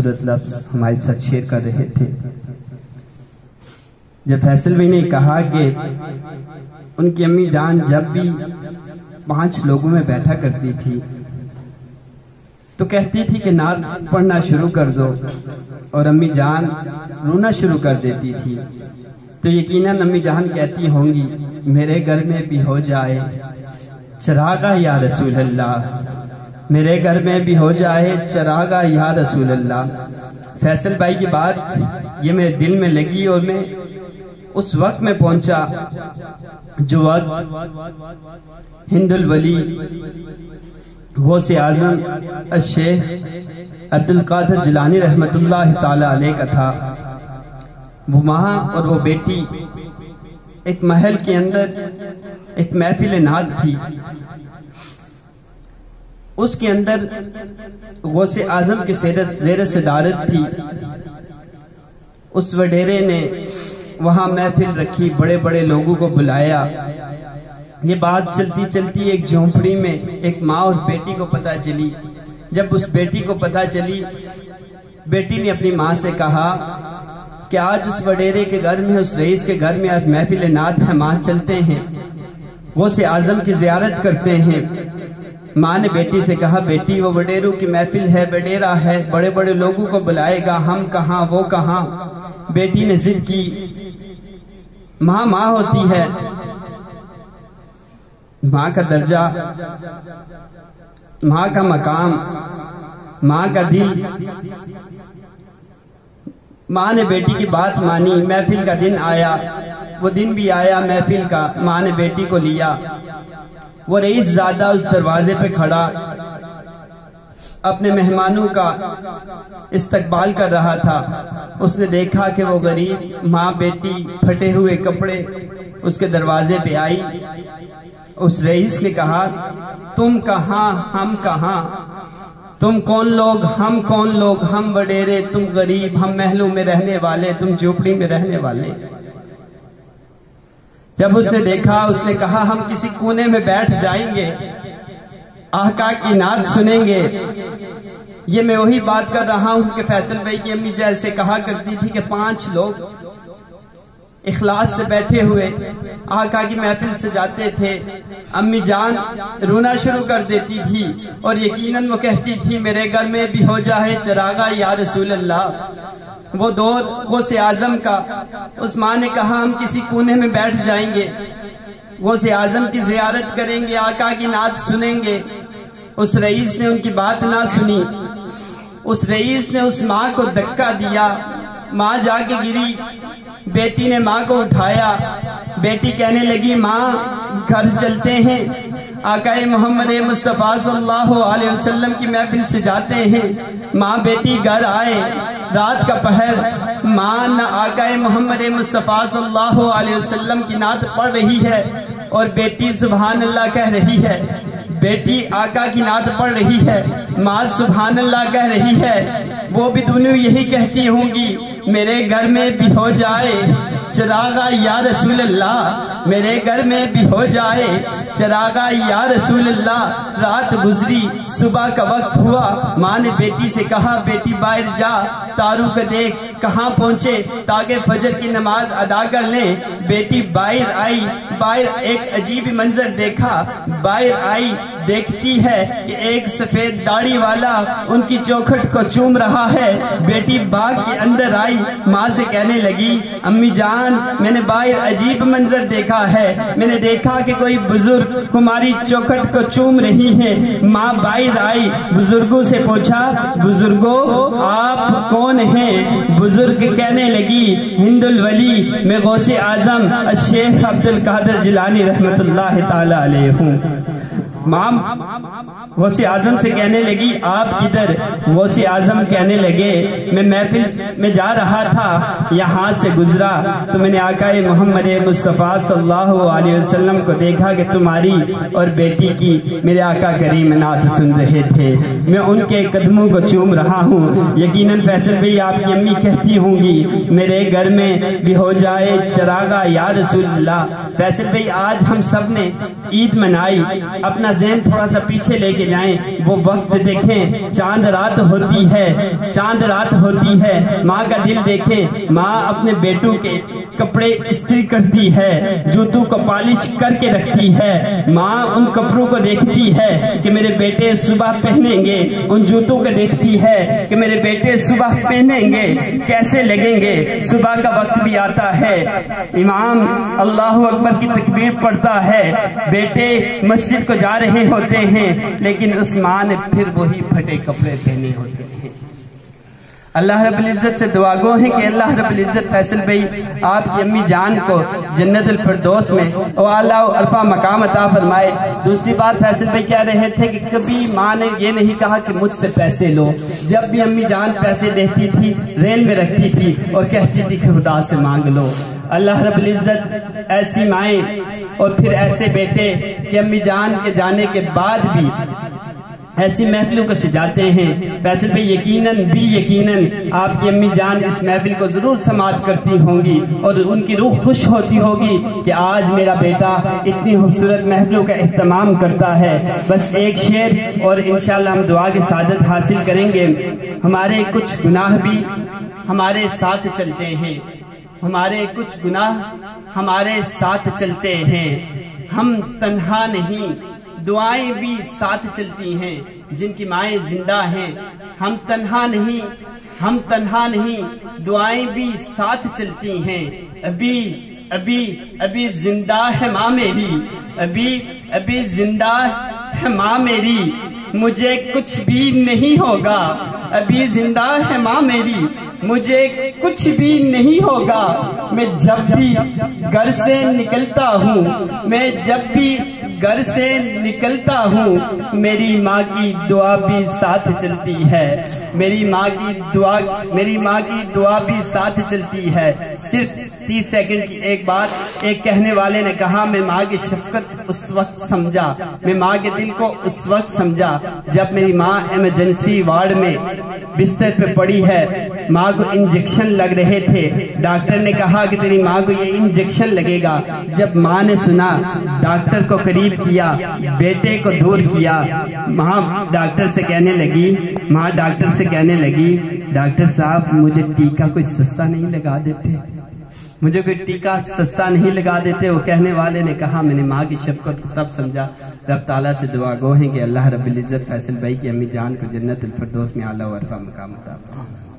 خوبصورت لفظ ہمارے ساتھ شیئر کر رہے تھے۔ جب فیصل بھائی نے کہا کہ ان کی امی جان جب بھی 5 لوگوں میں بیٹھا کرتی تھی تو کہتی تھی کہ نعت پڑھنا شروع کر دو، اور امی جان رونا شروع کر دیتی تھی، تو یقیناً امی جان کہتی ہوں گی میرے گھر میں بھی ہو جائے چراغا یا رسول اللہ، میرے گھر میں بھی ہو جائے چراغا یا رسول اللہ۔ فیصل بھائی کی بات یہ میرے دل میں لگی، اور میں اس وقت میں پہنچا جو وقت ہند الولی غوث اعظم الشیخ عبدالقادر جیلانی رحمت اللہ تعالی علیہ کا تھا۔ وہ ماں اور وہ بیٹی ایک محل کے اندر ایک محفل نعت تھی، اس کے اندر غوث اعظم کی زیر صدارت تھی۔ اس وڈیرے نے وہاں محفل رکھی، بڑے بڑے لوگوں کو بلایا۔ یہ بات چلتی چلتی ایک جھونپڑی میں ایک ماں اور بیٹی کو پتہ چلی۔ جب اس بیٹی کو پتہ چلی، بیٹی نے اپنی ماں سے کہا کہ آج اس وڈیرے کے گھر میں، اس رئیس کے گھر میں آج محفل نعت ہے، ماں چلتے ہیں غوث اعظم کی زیارت کرتے ہیں۔ ماں نے بیٹی سے کہا بیٹی وہ وڈیروں کی محفل ہے، وڈیرا ہے، بڑے بڑے لوگوں کو بلائے گا، ہم کہاں وہ کہاں۔ بیٹی نے ضد کی، ماں ماں ہوتی ہے، ماں کا درجہ، ماں کا مقام، ماں کا دل۔ ماں نے بیٹی کی بات مانی، محفل کا دن آیا، وہ دن بھی آیا محفل کا، ماں نے بیٹی کو لیا۔ وہ رئیس زادہ اس دروازے پہ کھڑا اپنے مہمانوں کا استقبال کر رہا تھا۔ اس نے دیکھا کہ وہ غریب ماں بیٹی پھٹے ہوئے کپڑے اس کے دروازے پہ آئی۔ اس رئیس نے کہا تم کہاں ہم کہاں، تم کون لوگ ہم کون لوگ، ہم وڈیرے تم غریب، ہم محلوں میں رہنے والے تم جھوپڑی میں رہنے والے۔ جب اس نے دیکھا، اس نے کہا ہم کسی کونے میں بیٹھ جائیں گے، آقا کی نعت سنیں گے۔ یہ میں وہی بات کر رہا ہوں کہ فیصل بھائی کی امی جیسے کہا کرتی تھی کہ 5 لوگ اخلاص سے بیٹھے ہوئے آقا کی محفل سے جاتے تھے۔ امی جان رونا شروع کر دیتی تھی، اور یقیناً وہ کہتی تھی میرے گھر میں بھی ہو جائے چراغا یا رسول اللہ۔ وہ دور غوث اعظم کا، اس ماں نے کہا ہم کسی کونے میں بیٹھ جائیں گے، غوث اعظم کی زیارت کریں گے، آقا کی نعت سنیں گے۔ اس رئیس نے ان کی بات نہ سنی، اس رئیس نے اس ماں کو دھکا دیا، ماں جا کے گری۔ بیٹی نے ماں کو اٹھایا، بیٹی کہنے لگی ماں گھر چلتے ہیں، آقا محمد مصطفیٰ صلی اللہ علیہ وسلم کی محفل سے جاتے ہیں۔ ماں بیٹی گھر آئے، رات کا پہر، ماں نہ آقا محمد مصطفیٰ صلی اللہ علیہ وسلم کی نعت پڑھ رہی ہے، اور بیٹی سبحان اللہ کہہ رہی ہے۔ بیٹی آقا کی نعت پڑھ رہی ہے، ماں سبحان اللہ کہہ رہی ہے۔ وہ بھی دونوں یہی کہتی ہوں گی میرے گھر میں بھی ہو جائے چراغا یا رسول اللہ، میرے گھر میں بھی ہو جائے چراغا یا رسول اللہ۔ رات گزری، صبح کا وقت ہوا، ماں نے بیٹی سے کہا بیٹی باہر جا، تاروں کو دیکھ کہاں پہنچے تاکہ فجر کی نماز ادا کر لیں۔ بیٹی باہر آئی، باہر ایک عجیب منظر دیکھا، باہر آئی، دیکھتی ہے کہ ایک سفید داڑھی والا ان کی چوکھٹ کو چوم رہا ہے۔ بیٹی باغ کے اندر آئی، ماں سے کہنے لگی امی جان میں نے باہر عجیب منظر دیکھا ہے، میں نے دیکھا کہ کوئی بزرگ ہماری چوکھٹ کو چوم رہی ہے۔ ماں باہر آئی، بزرگوں سے پوچھا بزرگوں آپ کون ہیں؟ بزرگ کہنے لگی ہند الولی میں غوث اعظم الشیخ عبدالقادر جیلانی رحمت اللہ تعالی علیہ ہوں۔ ماں غوث اعظم سے کہنے لگی آپ کدھر؟ غوث اعظم کہنے لگے میں محفل میں جا رہا تھا، یہاں سے گزرا تو میں نے آقا محمد مصطفیٰ صلی اللہ علیہ وسلم کو دیکھا کہ تمہاری اور بیٹی کی میرے آقا کریم نعت سن رہے تھے، میں ان کے قدموں کو چوم رہا ہوں۔ یقیناً فیصل بھائی آپ کی امی کہتی ہوں گی میرے گھر میں بھی ہو جائے چراغا یا رسول اللہ۔ فیصل بھائی آج ہم سب نے عید منائی، اپنا ذہن تھوڑا سا پیچھے لے کے کے جائیں وہ وقت دیکھیں چاند رات ہوتی ہے، چاند رات ہوتی ہے۔ ماں کا دل دیکھیں، ماں اپنے بیٹوں کے کپڑے استری کرتی ہے، جوتوں کو پالش کر کے رکھتی ہے۔ ماں ان کپڑوں کو دیکھتی ہے کہ میرے بیٹے صبح پہنیں گے، ان جوتوں کو دیکھتی ہے کہ میرے بیٹے صبح پہنیں گے کیسے لگیں گے۔ صبح کا وقت بھی آتا ہے، امام اللہ اکبر کی تکبیر پڑھتا ہے، بیٹے مسجد کو جا رہے ہوتے ہیں لیکن اس ماں نے پھر وہی پھٹے کپڑے پہنے ہوتے ہیں۔ اللہ رب العزت سے دعا گو ہیں کہ اللہ رب العزت فیصل بھائی آپ کی امی جان کو جنت الفردوس میں اعلیٰ و عرفہ مقام عطا فرمائے۔ دوسری بات فیصل بھائی کہہ رہے تھے کہ کبھی ماں نے یہ نہیں کہا کہ مجھ سے پیسے لو، جب بھی امی جان پیسے دیتی تھی ریل میں رکھتی تھی اور کہتی تھی کہ خدا سے مانگ لو۔ اللہ رب العزت ایسی مائیں اور پھر ایسے بیٹے کہ امی جان کے جانے کے بعد بھی ایسی محفلوں کو سجاتے ہیں۔ فیصل بھائی یقیناً آپ کی امی جان اس محفل کو ضرور سماعت کرتی ہوں گی اور ان کی روح خوش ہوتی ہوگی کہ آج میرا بیٹا اتنی خوبصورت محفلوں کا اہتمام کرتا ہے۔ بس ایک شعر اور انشاءاللہ ہم دعا کی سعادت حاصل کریں گے۔ ہمارے کچھ گناہ بھی ہمارے ساتھ چلتے ہیں، ہمارے کچھ گناہ ہمارے ساتھ چلتے ہیں، ہم تنہا نہیں، دعائیں بھی ساتھ چلتی ہیں جن کی مائیں زندہ ہیں۔ ہم تنہا نہیں، دعائیں بھی ساتھ چلتی ہیں۔ ابھی زندہ ہے ماں میری، ابھی زندہ ہے ماں میری، مجھے کچھ بھی نہیں ہوگا۔ ابھی زندہ ہے ماں میری، مجھے کچھ بھی نہیں ہوگا۔ میں جب بھی گھر سے نکلتا ہوں، میری ماں کی دعا بھی ساتھ چلتی ہے، میری ماں کی دعا بھی ساتھ چلتی ہے۔ صرف 30 سیکنڈ کی ایک بات، ایک کہنے والے نے کہا میں ماں کی شفقت اس وقت سمجھا، میں ماں کے دل کو اس وقت سمجھا جب میری ماں ایمرجنسی وارڈ میں بستر پہ پڑی ہے، ماں کو انجیکشن لگ رہے تھے، ڈاکٹر نے کہا کہ تیری ماں کو یہ انجیکشن لگے گا۔ جب ماں نے سنا، ڈاکٹر کو قریب کیا، بیٹے کو دور کیا، ماں ڈاکٹر سے کہنے لگی ڈاکٹر صاحب مجھے ٹیکہ کوئی سستا نہیں لگا دیتے، وہ کہنے والے نے کہا میں نے ماں کی شفقت کو تب سمجھا۔ رب تعالیٰ سے دعا گو ہیں کہ اللہ رب العزت فیصل بھائی کی امی جان کو جنت الفردوس میں اعلیٰ و عرفہ مقام عطا فرمائے۔